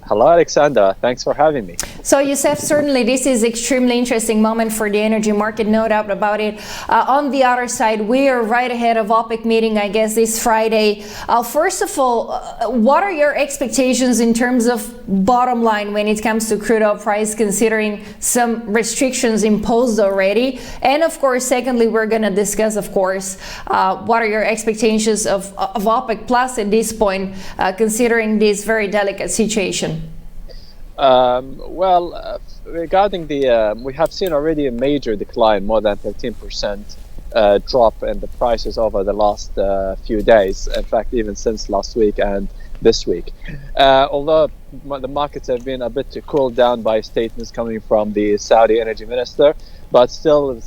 Hello, Alexander. Thanks for having me. So, Youssef, certainly this is extremely interesting moment for the energy market, no doubt about it. On the other side, we are right ahead of OPEC meeting, I guess, this Friday. First of all, what are your expectations in terms of bottom line when it comes to crude oil price, considering some restrictions imposed already? And of course, secondly, we're going to discuss, of course, what are your expectations of OPEC Plus at this point, considering this very delicate situation? Regarding we have seen already a major decline, more than 13% drop in the prices over the last few days. In fact, even since last week and this week. Although the markets have been a bit cooled down by statements coming from the Saudi energy minister, but still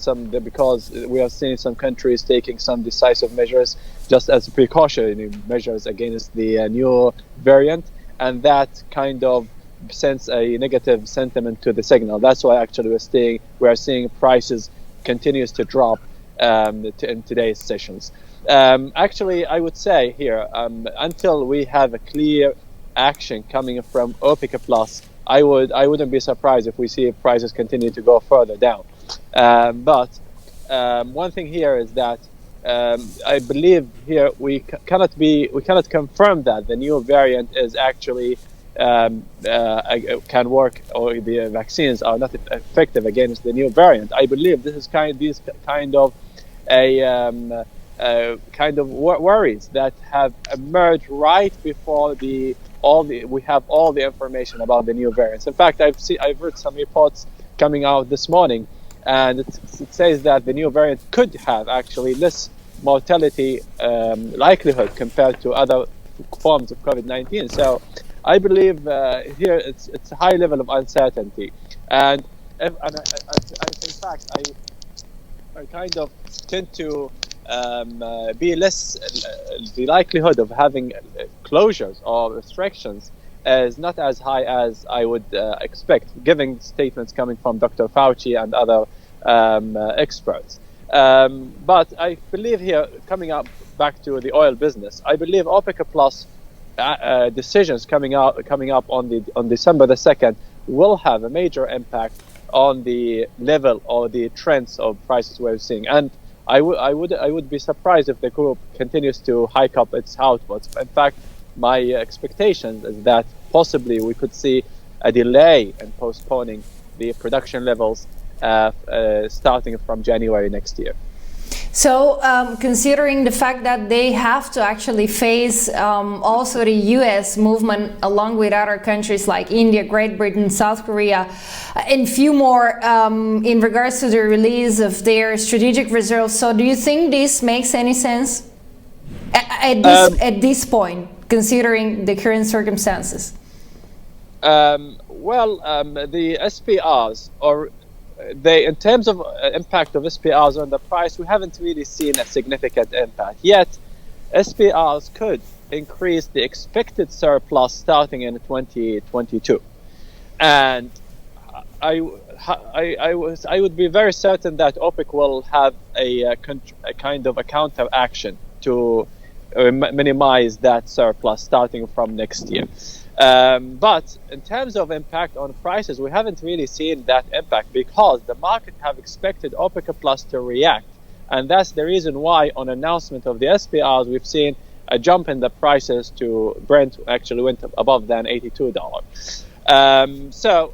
because we have seen some countries taking some decisive measures just as precautionary measures against the new variant. And that kind of sends a negative sentiment to the signal. That's why actually we are seeing prices continues to drop in today's sessions. Actually, I would say here, until we have a clear action coming from OPEC Plus, I wouldn't be surprised if we see prices continue to go further down. But one thing here is that I believe here we cannot confirm that the new variant is actually can work, or the vaccines are not effective against the new variant. I believe this is kind of worries that have emerged right before we have all the information about the new variants. In fact, I've heard some reports coming out this morning, and it says that the new variant could have actually less mortality likelihood compared to other forms of COVID-19. So I believe here it's a high level of uncertainty, and in fact I kind of tend to be less the likelihood of having closures or restrictions is not as high as I would expect, given statements coming from Dr. Fauci and other experts. But I believe here, coming up back to the oil business, I believe OPEC Plus decisions coming up on December the 2nd will have a major impact on the level or the trends of prices we're seeing. And I would be surprised if the group continues to hike up its outputs. In fact, my expectation is that possibly we could see a delay in postponing the production levels starting from January next year. So, considering the fact that they have to actually face also the U.S. movement along with other countries like India, Great Britain, South Korea, and few more in regards to the release of their strategic reserves. So, do you think this makes any sense at this point, considering the current circumstances? The SPRs, or in terms of impact of SPRs on the price, we haven't really seen a significant impact yet. SPRs could increase the expected surplus starting in 2022, and I would be very certain that OPEC will have a kind of a counter action to minimize that surplus starting from next year. But in terms of impact on prices, we haven't really seen that impact because the market have expected OPEC Plus to react. And that's the reason why on announcement of the SPRs, we've seen a jump in the prices to Brent actually went above than $82. So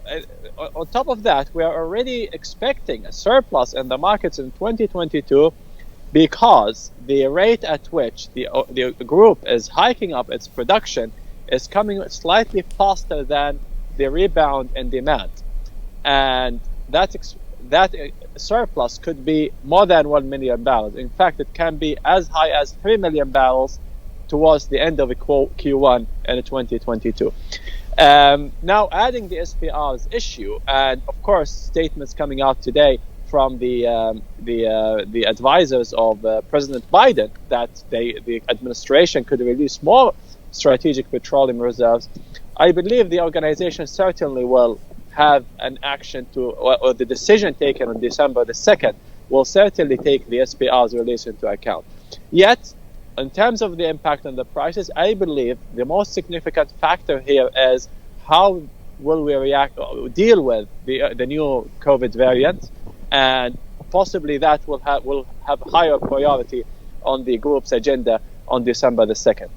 on top of that, we are already expecting a surplus in the markets in 2022 because the rate at which the group is hiking up its production is coming slightly faster than the rebound in demand, and that surplus could be more than 1 million barrels. In fact, it can be as high as 3 million barrels towards the end of Q1 in 2022. Now, adding the SPR's issue, and of course, statements coming out today from the advisors of President Biden that the administration could release more strategic petroleum reserves. I believe the organization certainly will have an action or the decision taken on December the 2nd will certainly take the SPR's release into account. Yet, in terms of the impact on the prices, I believe the most significant factor here is how will we deal with the new COVID variant, and possibly that will have higher priority on the group's agenda on December the 2nd.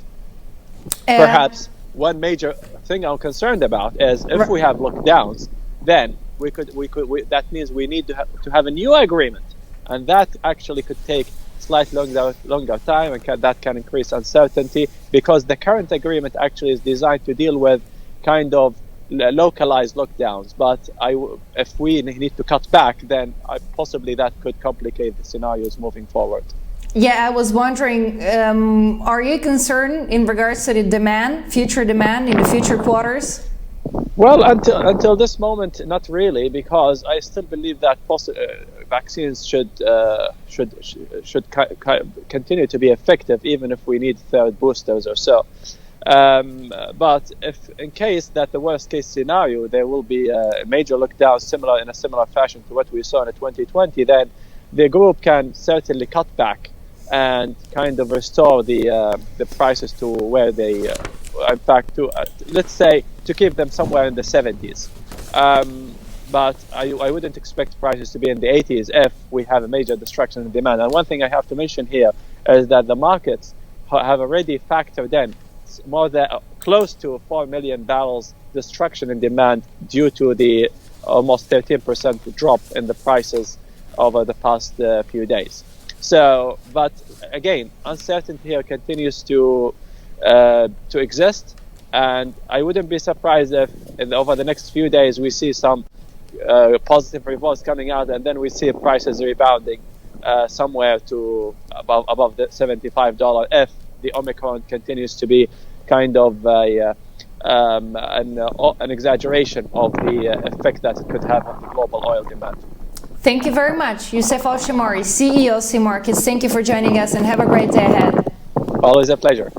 Perhaps one major thing I'm concerned about is if we have lockdowns, then that means we need to have a new agreement, and that actually could take slightly longer time, and that can increase uncertainty, because the current agreement actually is designed to deal with kind of localized lockdowns. But if we need to cut back, then possibly that could complicate the scenarios moving forward. Yeah, I was wondering, are you concerned in regards to the future demand in the future quarters? Well, until this moment, not really, because I still believe that vaccines should continue to be effective, even if we need third boosters or so. But if in case that the worst case scenario, there will be a major lockdown in a similar fashion to what we saw in 2020, then the group can certainly cut back and kind of restore the prices to where they, in fact, let's say to keep them somewhere in the 70s. But I wouldn't expect prices to be in the 80s if we have a major destruction in demand. And one thing I have to mention here is that the markets have already factored in more than close to 4 million barrels destruction in demand due to the almost 13% drop in the prices over the past few days. So, but again, uncertainty here continues to exist, and I wouldn't be surprised if over the next few days we see some positive reports coming out, and then we see prices rebounding somewhere to above the $75 if the Omicron continues to be kind of an exaggeration of the effect that it could have on the global oil demand. Thank you very much, Youssef Al-Shamari, CEO CMarkits. Thank you for joining us, and have a great day ahead. Always a pleasure.